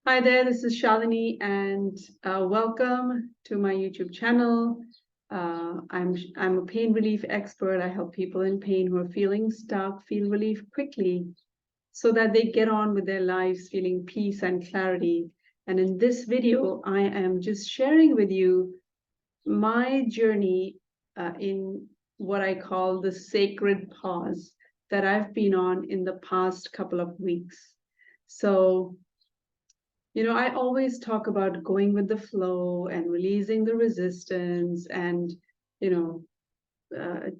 Hi there, this is Shalini, and welcome to my YouTube channel. I'm a pain relief expert. I help people in pain who are feeling stuck feel relief quickly so that they get on with their lives feeling peace and clarity. And in this video, I am just sharing with you my journey in what I call the sacred pause that I've been on in the past couple of weeks. So I always talk about going with the flow and releasing the resistance and, you know, uh,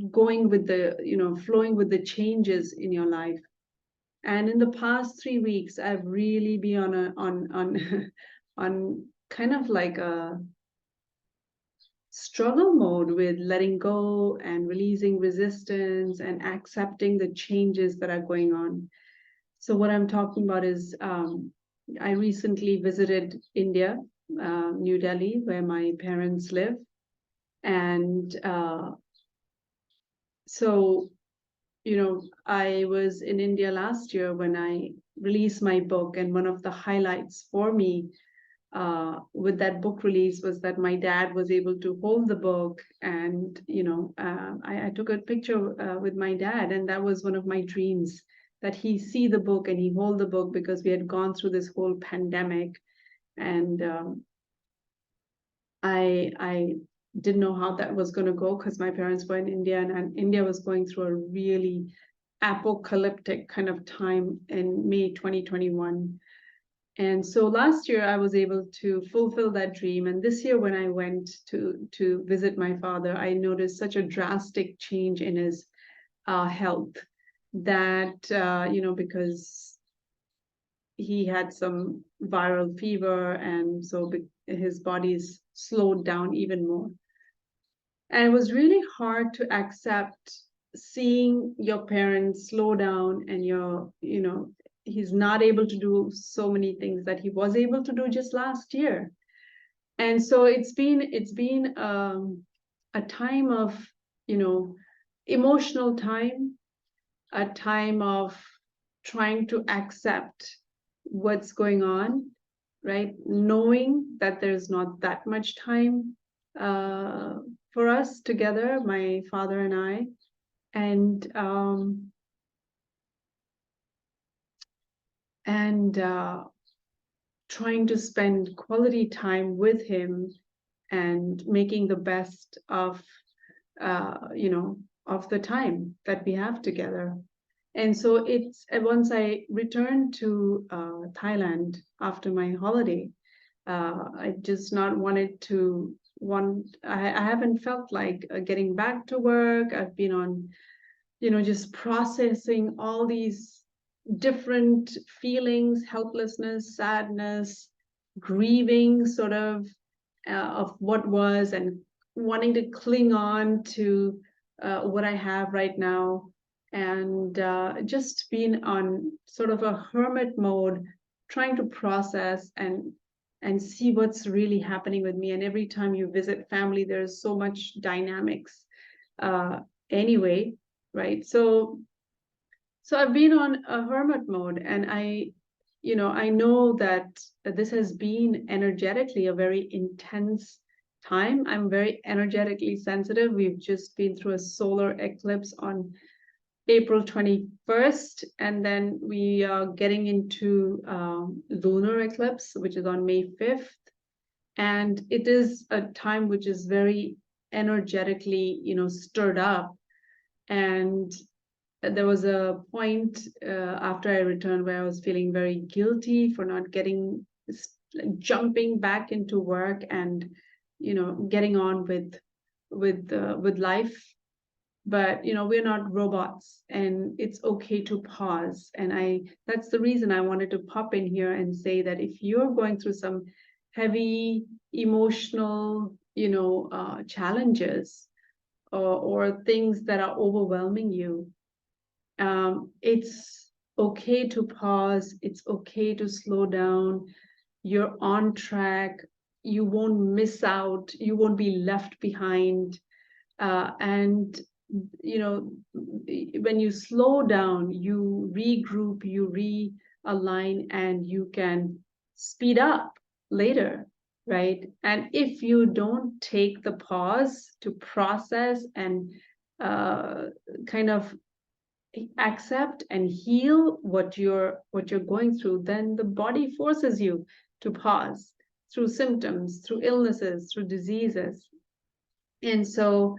going with flowing with the changes in your life. And in the past 3 weeks, I've really been on on kind of like a struggle mode with letting go and releasing resistance and accepting the changes that are going on. So what I'm talking about is I recently visited India, New Delhi, where my parents live. And so, I was in India last year when I released my book. And one of the highlights for me with that book release was that my dad was able to hold the book. And, I took a picture with my dad, and that was one of my dreams, that he see the book and he hold the book, because we had gone through this whole pandemic. And I didn't know how that was going to go, because my parents were in India, and India was going through a really apocalyptic kind of time in May 2021. And so last year I was able to fulfill that dream. And this year when I went to visit my father, I noticed such a drastic change in his health, that because he had some viral fever, and so his body's slowed down even more. And it was really hard to accept seeing your parents slow down, and he's not able to do so many things that he was able to do just last year. And so it's been a time of, emotional time, a time of trying to accept what's going on, right? Knowing that there's not that much time uh, for us together, my father and I, and and trying to spend quality time with him, and making the best of of the time that we have together. And so it's once I returned to Thailand after my holiday, I just not wanted to I haven't felt like getting back to work. I've been on, just processing all these different feelings: helplessness, sadness, grieving, sort of what was, and wanting to cling on to what I have right now. And just being on sort of a hermit mode, trying to process and see what's really happening with me. And every time you visit family, there's so much dynamics uh, anyway, right? So I've been on a hermit mode, and I know that this has been energetically a very intense time. I'm very energetically sensitive. We've just been through a solar eclipse on April 21st, and then we are getting into lunar eclipse, which is on May 5th. And it is a time which is very energetically, stirred up. And there was a point after I returned where I was feeling very guilty for not jumping back into work, and getting on with life. But we're not robots, and it's okay to pause. And that's the reason I wanted to pop in here and say that if you're going through some heavy emotional challenges, or things that are overwhelming you, it's okay to pause. It's okay to slow down. You're on track. You won't miss out. You won't be left behind. And you know, when you slow down, you regroup, you realign, and you can speed up later, right? And if you don't take the pause to process and uh, kind of accept and heal what you're going through, then the body forces you to pause through symptoms, through illnesses, through diseases. And so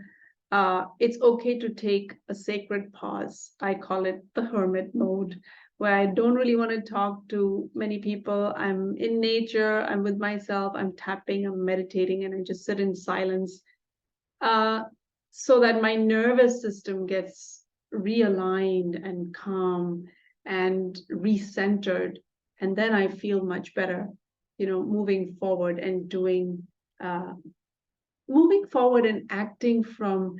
it's okay to take a sacred pause. I call it the hermit mode, where I don't really want to talk to many people. I'm in nature, I'm with myself, I'm tapping, I'm meditating, and I just sit in silence, uh, so that my nervous system gets realigned and calm and recentered. And then I feel much better, moving forward and uh, moving forward and acting from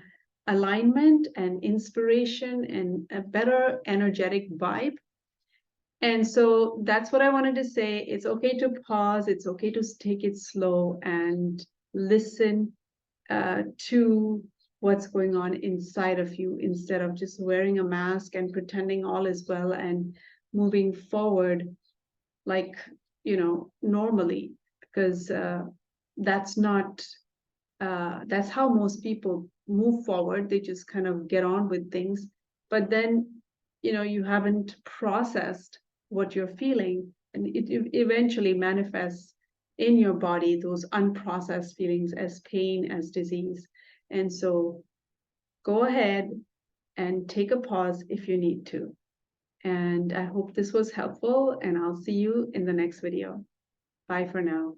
alignment and inspiration and a better energetic vibe. And so that's what I wanted to say. It's okay to pause, it's okay to take it slow and listen to what's going on inside of you, instead of just wearing a mask and pretending all is well and moving forward like, normally, because that's not that's how most people move forward. They just kind of get on with things, but then you haven't processed what you're feeling, and it eventually manifests in your body, those unprocessed feelings, as pain, as disease. And so go ahead and take a pause if you need to. And I hope this was helpful, and I'll see you in the next video. Bye for now.